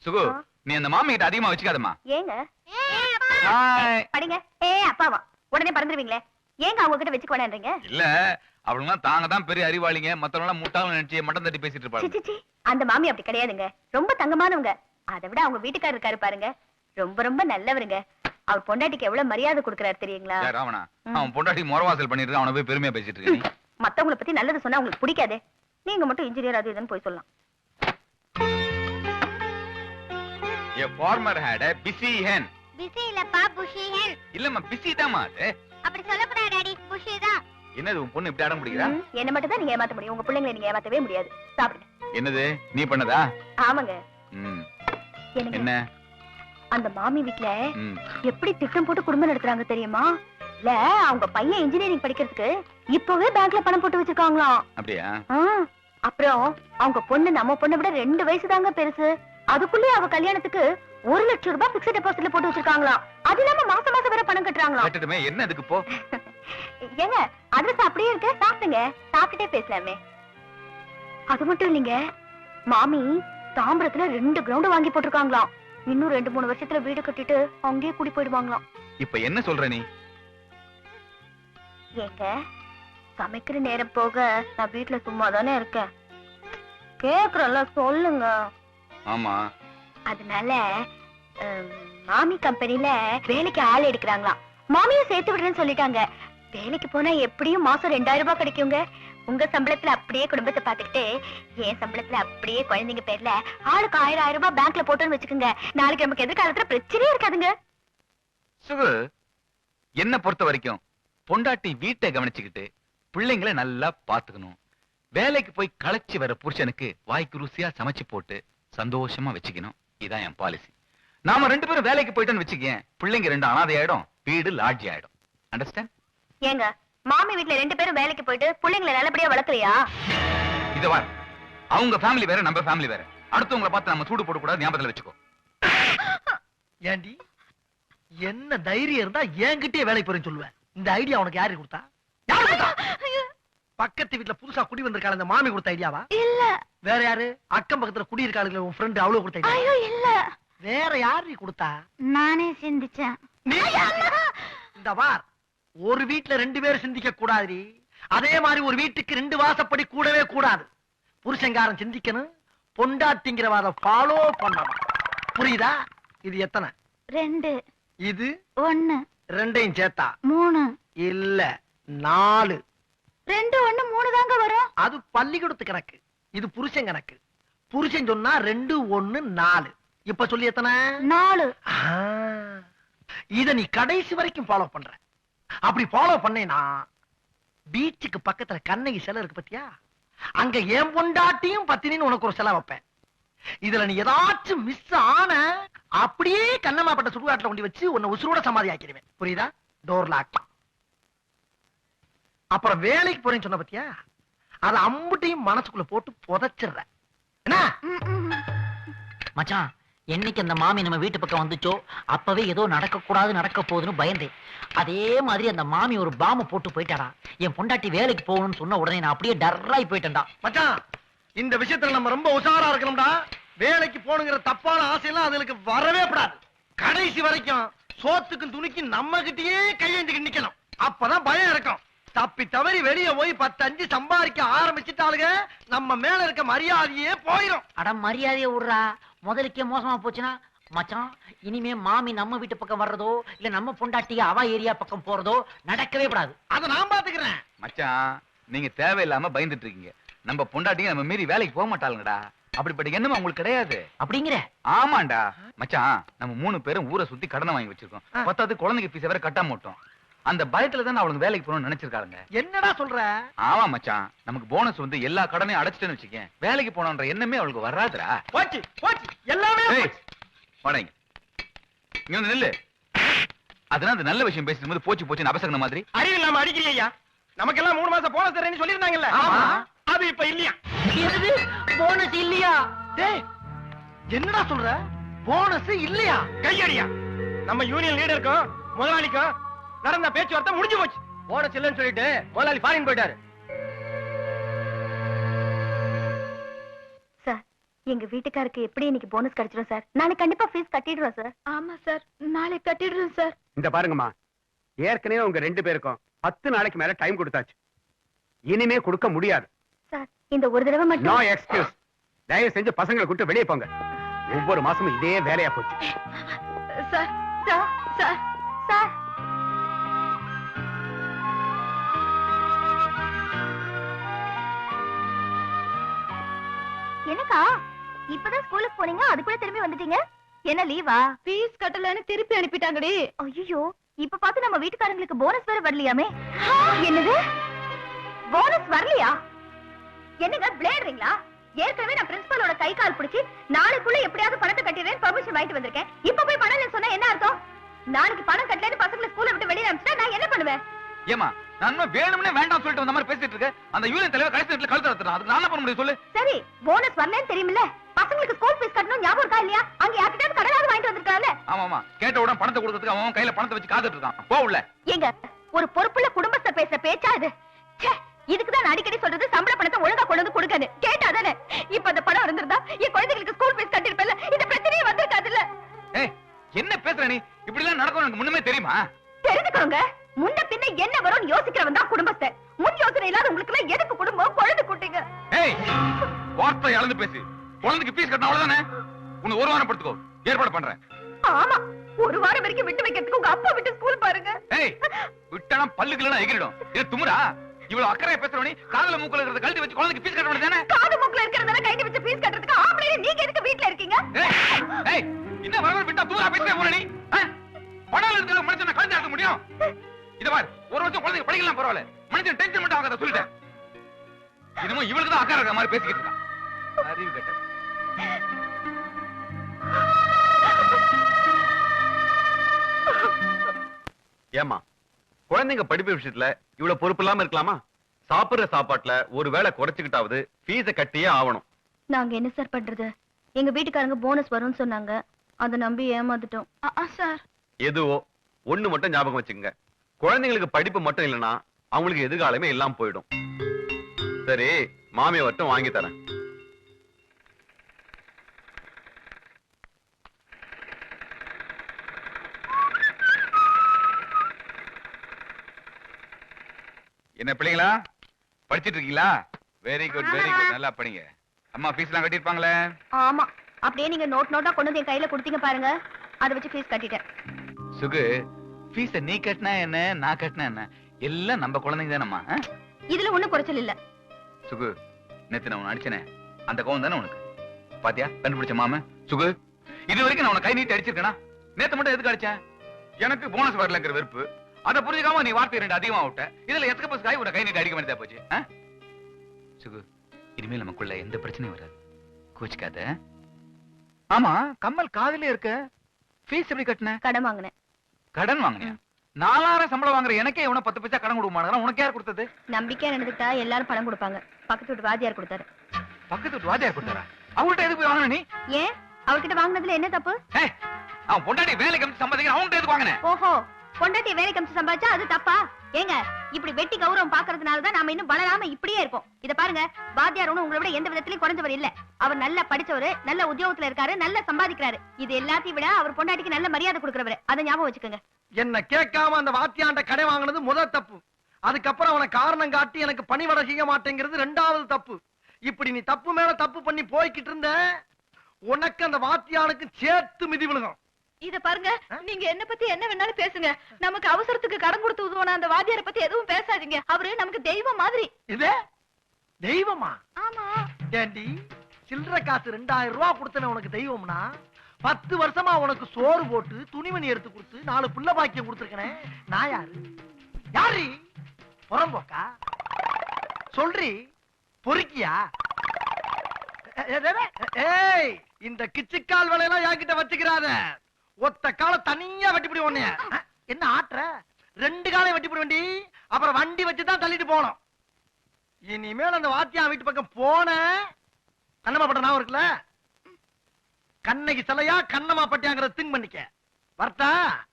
சுகு, நீ அந்த மாமி கிட்ட அதிகமா வச்சுக்காதம்மா. ஏங்க ஹாய். படிங்க. அப்பாவா உடனே பறந்துருவீங்களே, ஏங்க அவங்க கிட்ட வச்சுக்க வேணான்றீங்க? இல்ல, அவளுங்க தாங்க தான் பெரிய அறிவாளிங்க, மத்தவங்க எல்லாம் முட்டாள நினைச்சு மட்டம் தட்டி பேசிட்டு இருப்பாங்க. சி அந்த மாமி அப்படி கிடையாதுங்க, ரொம்ப தங்கமானவங்க. அதை விட அவங்க வீட்டுக்காரர் இருக்காரு பாருங்க, ரொம்ப ரொம்ப நல்லவருங்க. அவர் பொண்டாட்டிக்கு எவ்வளவு மரியாதை கொடுக்கறாரு தெரியுங்களா? ராவணா, அவன் பொண்டாட்டி முறவாசல் பண்ணிட்டு இருக்கான், அவனை போய் பெருமையா பேசிட்டு இருக்க நீ. மத்தவங்கள பத்தி நல்லது சொன்னா உங்களுக்கு பிடிக்காதே, நீங்க மட்டும் இன்ஜினியர் அது இதுன்னு போய் சொல்லலாம். A farmer had a busy hen. Busy இல்லப்பா, புஷி ஹென். இல்லம்மா, பிஸி தான்மா அது. அப்படி சொல்லக்கூடாது டாடி, புஷி தான். என்னது உன் பொண்ணு இப்படி அடம் பிடிக்கிறா? என்ன மட்டும் தான் நீங்க ஏமாத்த முடியும், உங்க பிள்ளைங்களை நீங்க ஏமாத்தவே முடியாது. சாப்பிடுங்க. என்னது நீ பண்ணதா? ஆமாங்க. என்ன அந்த மாமி வீட்ல ம். எப்படி திட்டம் போட்டு குடும்பம் நடத்துறாங்க தெரியுமா? இல்ல, அவங்க பையன் இன்ஜினியரிங் படிக்கிறதுக்கு இப்பவே பேங்க்ல பணம் போட்டு வச்சிருக்காங்களாம். அப்படியா? அப்புறம் அவங்க பொண்ணு நம்ம பொண்ணை விட 2 வயசு தாங்க பெருசு. அதுக்குள்ளே அவ கல்யாணத்துக்கு 1 லட்சம் ரூபாய் பிக்ஸ்ட் டெபாசிட்ல போட்டு வச்சிருக்காங்களாம். அது இல்லாம மாசம் மாசம் வேற பணம் கட்டுறாங்களாம். கட்டட்டுமே, என்ன அதுக்கு போ. ஏங்க அட்ரஸ் அப்படியே இருக்கு, சாப்பிடுங்க, சாப்பிட்டுட்டே பேசலாமே. அது மட்டும் இல்லைங்க, மாமி தாம்பரத்துல 2 கிரவுண்ட் வாங்கி போட்டிருக்காங்களாம். இன்னும் 2-3 வருஷத்துல வீடு கட்டிட்டு அங்கேயே குடி போயிடுவாங்களாம். இப்ப என்ன சொல்ற நீ? ஏங்க சமைக்கிற நேரம் போக நான் வீட்டுல சும்மா தானே இருக்கேன், கேக்குறல சொல்லுங்க. ஆமா, அதனால மாமி கம்பெனில வேலைக்கு ஆள் எடுக்கிறாங்களாம். மாமியும் சேர்த்து விடுறேன்னு சொல்லிட்டாங்க. வேலைக்கு போனா எப்படியும் மாசம் 2000 ரூபாய் கிடைக்குங்க. உங்க சம்பளத்துல அப்படியே குடும்பத்தை பாத்துக்கிட்டு என் சம்பளத்துல அப்படியே குழந்தைங்க பேர்ல ஆளுக்கு 1000 ரூபாய் பேங்க்ல போட்டோன்னு வச்சுக்கோங்க. நாளைக்கு நமக்கு எதிர்காலத்துல பிரச்சனையே இருக்காதுங்க. சுகு, என்ன பொறுத்த வரைக்கும் பொண்டாட்டி வீட்டை கவனிச்சுக்கிட்டு பிள்ளைங்களை நல்லா பாத்துக்கணும். வேலைக்கு போய் களைச்சு வர புருஷனுக்கு வாய்க்கு ருசியா சமைச்சு போட்டு சந்தோஷமா வச்சுக்கணும். இதான் என் பாலிசி. நாம 2 பேரும் வேலைக்கு போயிட்டோன்னு வச்சுக்கேன், பிள்ளைங்க 2 அனாதை ஆயிடும், வீடு லாட்ஜி ஆயிடும். அண்டர்ஸ்டாண்ட்? ஏங்க மாமி வீட்டுல 2 பேரும் வேலைக்கு போயிட்டு பிள்ளைங்களை நல்லபடியா வளர்க்கலையா? இது வார், அவங்க ஃபேமிலி வேற, நம்ம ஃபேமிலி வேற. அடுத்தவங்களை பார்த்து நம்ம சூடு போட கூடாது, ஞாபகத்துல வச்சுக்கோ. ஏண்டி, என்ன தைரியம் இருந்தா என்கிட்டயே வேலைக்கு போறேன்னு சொல்லுவேன். இந்த ஐடியா உனக்கு யாரு கொடுத்தா? யாரு கொடுத்தா? பக்கத்து வீட்டுல புதுசா குடி வந்திருக்காள் அந்த மாமி கொடுத்த ஐடியாவா? இல்ல. வேற யாரு? அக்கம் பக்கத்துல குடி இருக்காளுங்களே உன் ஃப்ரெண்ட், அவ்வளவு கொடுத்த ஐடியா? ஐயோ இல்ல. வேற யாரு கொடுத்தா? நானே சிந்திச்சேன். இந்த வார், ஒரு வீட்டுல 2 பேர் சிந்திக்க கூடாது. அதே மாதிரி ஒரு வீட்டுக்கு 2 வாசப்படி கூடவே கூடாது. புருஷங்காரன் சிந்திக்கணும், பொண்டாட்டிங்கிறவாத ஃபாலோ பண்ணணும். புரியுதா? இது எத்தனை? 2. இது 1. 2ஐயும் சேர்த்தா 3. இல்ல 4. 2, 1, 3 தாங்க வரும். அது பள்ளிக்கூடத்து கணக்கு, இது புருஷன் கணக்கு. புருஷன் சொன்னா 2, 1, 4. இப்ப சொல்லி எத்தனை? 4. இத நீ கடைசி வரைக்கும் ஃபாலோ பண்ற. அப்படி ஃபாலோ பண்ணேனா பீச்சுக்கு பக்கத்துல கண்ணகி சிலை இருக்கு பத்தியா, அங்க என் பொண்டாட்டியும் பத்தினின்னு உனக்கு ஒரு சிலை வைப்பேன். இதுல நீ ஏதாச்சும் மிஸ் ஆன அப்படியே கண்ணமாப்பட்ட சுடுகாட்டுல கொண்டு வச்சு உன்னை உசுரோட சமாதி ஆக்கிடுவேன். புரியுதா? Door lock. அப்புறம் வேலைக்கு போறேன்னு சொன்ன பத்தியா, அத அம்புட்டையும் மனசுக்குள்ள போட்டு புதைச்சிடுற. என்ன மச்சான், என்னைக்கு அந்த மாமி நம்ம வீட்டு பக்கம் வந்துச்சோ அப்பவே ஏதோ நடக்க கூடாது, நடக்க போகுதுன்னு பயந்தேன். அதே மாதிரி அந்த மாமி ஒரு பாம்பு போட்டு போயிட்டாடா. என் பொண்டாட்டி வேலைக்கு போகணும்னு சொன்ன உடனே நான் அப்படியே டர்ராய் போயிட்டேன்டா. மச்சான், இந்த விஷயத்துல நம்ம ரொம்ப உஷாரா இருக்கணும்டா. வேலைக்கு போகணுங்கிற தப்பான ஆசையெல்லாம் அதுக்கு வரவே கூடாது. கடைசி வரைக்கும் சோத்துக்கும் துணிக்கும் நம்ம கிட்டயே கையேந்திக்கு நிக்கணும். அப்பதான் பயம் இருக்கும். தப்பி தவறி வெளியே போய் 10-5 சம்பாதிக்க ஆரம்பிச்சுட்டாளுங்க, நம்ம மேல இருக்க மரியாதையே போயிடும். அட மரியாதையை விடுறா, முதலுக்கே மோசமா போச்சுன்னா. மச்சான், இனிமே மாமி நம்ம வீட்டு பக்கம் வர்றதோ இல்ல நம்ம பொண்டாட்டிய அவ ஏரியா பக்கம் போறதோ நடக்கவே கூடாது. அதை நான் பாத்துக்கிறேன். மச்சான், நீங்க தேவையில்லாம பயந்துட்டு இருக்கீங்க. நம்ம பொண்டாட்டிங்க நம்ம மீறி வேலைக்கு போக மாட்டாளுங்கடா. அப்படிப்பட்ட எண்ணம் உங்களுக்கு கிடையாது. அப்படிங்கிற? ஆமாண்டா மச்சான், நம்ம 3 பேரும் ஊரை சுத்தி கடனை வாங்கி வச்சிருக்கோம். 10வது குழந்தைங்க பீஸ் வேற கட்டாம விட்டோம். அந்த பயத்துல தான் அவளுக்கு வேலைக்கு போகணும்னு நினைச்சிருக்காங்க. என்னடா சொல்ற? ஆமா மச்சான், நமக்கு போனஸ் வந்து எல்லா கடனையும் அடைச்சிட்டேன்னு வச்சுக்கேன், வேலைக்கு போனோன்ற எண்ணமே அவளுக்கு வராதுடா. போச்சு போச்சு, எல்லாமே வாடங்க. இங்க வந்து நில்லு. அதனால அந்த நல்ல விஷயம் பேசும் போது போச்சு போச்சு அபசகன மாதிரி அறிவு இல்லாம அடிக்கலையா? நமக்கெல்லாம் 3 மாசம் போனஸ் தரேன்னு சொல்லிருந்தாங்கல்ல, அது இப்ப இல்லையா? போனஸ் இல்லையா? டேய், என்னடா சொல்ற? போனஸ் இல்லையா? கையடியா. நம்ம யூனியன் லீடருக்கும் முதலாளிக்கும் நடந்த பேச்சுவார்த்தை முடிஞ்சு போச்சு. போனஸ் இல்லைன்னு சொல்லிட்டு முதலாளி ஃபாரின் போயிட்டாரு. சார், எங்க வீட்டுக்காருக்கு எப்படி இன்னைக்கு போனஸ் கிடைச்சிடும் சார். நாளைக்கு கண்டிப்பா ஃபீஸ் கட்டிடுறோம் சார். ஆமா சார், நாளைக்கு கட்டிடுறோம் சார். இந்த பாருங்கம்மா, ஏற்கனவே உங்க 2 பேருக்கும் 10 நாளைக்கு மேல டைம் கொடுத்தாச்சு. இனிமே கொடுக்க முடியாது. சார் இந்த ஒரு தடவை நோ மட்டும். எக்ஸ்கியூஸ். தயவு செஞ்சு பசங்களை கூட்டு வெளியே போங்க. ஒவ்வொரு மாசமும் இதே வேலையா போச்சு. சார் சார் சார் சார் என்னக்கா இப்பதான் ஸ்கூலுக்கு போனீங்க, அதுக்குள்ள திரும்பி வந்துட்டீங்க? என்ன லீவா? ஃபீஸ் கட்டலன்னு திருப்பி அனுப்பிட்டாங்கடி. ஐயோ, இப்ப பார்த்து நம்ம வீட்டுக்காரங்களுக்கு போனஸ் வேற வரலையாமே. என்னது, போனஸ் வரலையா? என்னங்க விளையாடுறீங்களா? ஏற்கனவே நான் பிரின்சிபலோட கை கால் பிடிச்சி நாளைக்குள்ள எப்படியாவது பணத்தை கட்டிடுறேன் பெர்மிஷன் வாங்கிட்டு வந்திருக்கேன். இப்ப போய் பணம் இல்லைன்னு சொன்னா என்ன அர்த்தம்? நாளைக்கு பணம் கட்டலன்னு பசங்களை ஸ்கூல்ல விட்டு வெளியே அனுப்பிச்சா நான் என்ன பண்ணுவேன்? ஏமா நான் வேணும்னே வேண்டாம் சொல்லிட்டு வந்த மாதிரி பேசிட்டு இருக்க. அந்த யூனியன் தலைவர் கடைசி நேரத்துல கழுத்து அறுத்துறான். அதுக்கு நான் என்ன பண்ண முடியும் சொல்லு? சரி, போனஸ் வரலன்னு தெரியுமில்ல, பசங்களுக்கு ஸ்கூல் ஃபீஸ் கட்டணும் ஞாபகம் இருக்கா இல்லையா? அங்க யார்கிட்டயாவது கடனாவது வாங்கிட்டு வந்திருக்காங்கல்ல. ஆமாமா, கேட்ட உடனே பணத்தை கொடுக்கறதுக்கு அவன் கையில பணத்தை வச்சு காத்துட்டு இருக்கான். போ உள்ள. ஏங்க, ஒரு பொறுப்புள்ள குடும்பத்தை பேசுற பேச்சா இது? ச்சே, இதுக்குதான் நான் அடிக்கடி சொல்றது சம்பள பணத்தை ஒழுங்கா கொண்டு வந்து கொடுக்கன்னு. கேட்டாதானே? இப்ப அந்த பணம் இருந்திருந்தா என் குழந்தைகளுக்கு ஸ்கூல் ஃபீஸ் கட்டிருப்பேன்ல, இந்த பிரச்சனையே வந்திருக்காதுல்ல. ஏய், என்ன பேசுற நீ? இப்படி எல்லாம் நடக்கும் எனக்கு முன்னமே தெரியுமா? தெரிஞ்சுக்கோங்க, முன்ன பின்ன என்ன வரும்னு யோசிக்கிறவன் தான் குடும்பத்தை. முன் யோசனை இல்லாத உங்களுக்கு எல்லாம் எதுக்கு குடும்பம்? குழந்தை குட்டிங்க. ஏய், வார்த்தை அளந்து பேசு. குழந்தைக்கு ஃபீஸ் கட்டணும் அவ்வளவுதானே? உன்னை ஒரு வாரம் படுத்துக்கோ, ஏற்பாடு பண்றேன். ஆமா, ஒரு வாரம் வரைக்கும் விட்டு வைக்கிறதுக்கு உங்க அப்பா விட்டு ஸ்கூல் பாருங்க. ஏய், விட்டனா பல்லுக்குலாம் எகிரிடும். இது துமுறா? இவ்வளவு அக்கறையா பேசுறவனி காதுல மூக்குல இருக்கிறத கழட்டி வச்சு குழந்தைக்கு ஃபீஸ் கட்ட வேண்டியதானே? காது மூக்குல இருக்கிறதெல்லாம் கைட்டு வச்சு ஃபீஸ் கட்டுறதுக்கு ஆம்பளை நீங்க எதுக்கு வீட்ல இருக்கீங்க? ஏய், ஏய், என்ன வரவர விட்டா தூரா பேசிட்டே போற நீ? பணம் இருக்கிற மனுஷனை கழட்டி ஆக்க முடியும்? இத பாரு, ஒரு வருஷம் குழந்தைங்க படிக்கலாம் பரவாயில்ல, மனுஷன் டென்ஷன் மட்டும் ஆகாத சொல்லிட்டேன். இதுமோ இவளுக்கு தான் அக்கறை இருக்கிற மாதிரி பேசிக்கிட்டு இருக்கான். அறிவு கட்ட. ஏமா, குழந்தைங்க படிப்பு விஷயத்துல இவ்வளவு பொறுப்பு இல்லாம இருக்கலாமா? சாப்பிடுற சாப்பாட்டுல ஒரு வேளை குறைச்சுக்கிட்டாவது ஃபீஸ கட்டியே ஆகணும். நாங்க என்ன சார் பண்றது? எங்க வீட்டுக்காரங்க போனஸ் வரும்னு சொன்னாங்க, அதை நம்பி ஏமாந்துட்டோம். சார் எதுவோ ஒண்ணு மட்டும் ஞாபகம் வச்சுக்கங்க, குழந்தைங்களுக்கு படிப்பு மட்டும் இல்லைன்னா அவங்களுக்கு எதிர்காலமே எல்லாம் போயிடும். சரி, மாமியை மட்டும் வாங்கி தரேன். என்ன பிள்ளைங்களா, படிச்சிட்டு இருக்கீங்களா? வெரி குட், வெரி குட், நல்லா படிங்க. அம்மா ஃபீஸ் எல்லாம் கட்டிருப்பாங்களே? ஆமா, அப்படியே நீங்க நோட் நோட்டா கொண்டு வந்து என் கையில கொடுத்தீங்க பாருங்க, அதை வச்சு ஃபீஸ் கட்டிட்டேன். சுகு, ஃபீஸ நீ கட்டினா என்ன, நான் கட்டினா என்ன, எல்லாம் நம்ம குழந்தைங்க தானம்மா. இதுல ஒண்ணும் குறைச்சல் இல்ல. சுகு, நேத்து நான் உன்னை அடிச்சனே, அந்த கோவம் தானே உனக்கு? பாத்தியா கண்டுபிடிச்ச மாம? சுகு, இது வரைக்கும் நான் உன்னை கை நீட்டி அடிச்சிருக்கேனா? நேத்து மட்டும் எதுக்கு அடிச்சேன்? எனக்கு போனஸ் வரலங்கிற வெறுப்பு. அதை புரிஞ்சுக்காம நீ வார்த்தை 2 அதிகமா விட்ட. இதுல எத்தனை பஸ் காய் உன்னை கை நீட்டி அடிக்க வேண்டியதா போச்சு. சுகு, இனிமேல் நமக்குள்ள எந்த பிரச்சனையும் வராது, கோச்சுக்காத. ஆமா, கம்மல் காதலே இருக்க, ஃபீஸ் எப்படி கட்டின? கடன் வாங்கினேன். கடன் வாங்கினியா? 4000 சம்பளம் வாங்குற எனக்கே இவனை 10 பைசா கடன் கொடுக்க மாட்டேங்கிறான். உனக்கு யார் கொடுத்தது? நம்பிக்கையா நடந்துட்டா எல்லாரும் பணம் கொடுப்பாங்க. பக்கத்து வீட்டு வாத்தியார் கொடுத்தாரு. பக்கத்து வீட்டு வாத்தியார் கொடுத்தாரா? அவங்கள்ட்ட எதுக்கு போய் வாங்கின நீ? ஏன், அவர்கிட்ட வாங்கினதுல என்ன தப்பு? ஏய், அவன் பொண்டாட்டி வேலைக்கு அனுப்பிச்சு சம்பாதிக்கிற, அவங்கள்ட்ட எதுக்கு வாங்கின? ஓஹோ, பொண்டாட்டி வேலைக்கு அனுப்பிச்சு சம்பாதிச்சா அது தப்பா? ஏங்க, இப்படி வெட்டி கௌரவம் பாக்குறதுனாலதான் நாம இன்னும் வளராம இப்படியே இருப்போம். இத பாருங்க, வாத்தியார் ஒண்ணும் உங்களை விட எந்த விதத்திலயும் குறைஞ்சவர் இல்ல. அவர் நல்லா படிச்சவரு, நல்ல உத்தியோகத்துல இருக்காரு, நல்லா சம்பாதிக்கிறாரு. இது எல்லாத்தையும் விட அவர் பொண்டாட்டிக்கு நல்ல மரியாதை கொடுக்கறவரு. அதை ஞாபகம் வச்சுக்கோங்க. என்ன கேட்காம அந்த வாத்தியாண்ட கடை வாங்கினது முதல் தப்பு. அதுக்கப்புறம் அவனை காரணம் காட்டி எனக்கு பணிவடை செய்ய மாட்டேங்கிறது 2வது தப்பு. இப்படி நீ தப்பு மேல தப்பு பண்ணி போய்கிட்டு இருந்த, உனக்கு அந்த வாத்தியானுக்கு சேர்த்து மிதி விழுகும். இத பாருங்க, நீங்க என்ன பத்தி என்ன வேணாலும் பேசுங்க, நமக்கு அவசரத்துக்கு கடன் கொடுத்து உதவுன அந்த வாத்தியாரை பத்தி எதுவும் பேசாதீங்க. அவரு நமக்கு தெய்வம் மாதிரி. இது தெய்வமா? ஆமா. ஏண்டி, சில்லற காசு 2000 ரூபாய் கொடுத்தன உனக்கு தெய்வம்னா, 10 வருஷமா உனக்கு சோறு போட்டு துணிமணி எடுத்து கொடுத்து 4 புள்ள பாக்கியம் கொடுத்திருக்கனே, நான் யாரு? யாரு? புறம்போக்கா? சொல்றி, பொறுக்கியா? ஏய், இந்த கிச்சுக்கால் வேலையெல்லாம் என்கிட்ட வச்சுக்கிறாத. ஒத்த கால தனியா வெட்டிப்பிடி உன்னைய. என்ன ஆட்டுற? 2 காலையும் வெட்டிப்பிடி வண்டி, அப்புறம் வண்டி வச்சுதான் தள்ளிட்டு போனோம். இனிமேல் அந்த வாத்தியா வீட்டு பக்கம் போன கண்ணம்மா பட்ட ஞாபகம் இருக்குல்ல? கண்ணகி சிலையா கண்ணம்மா பட்டியாங்கிற திங்க் பண்ணிக்க. வரட்டா?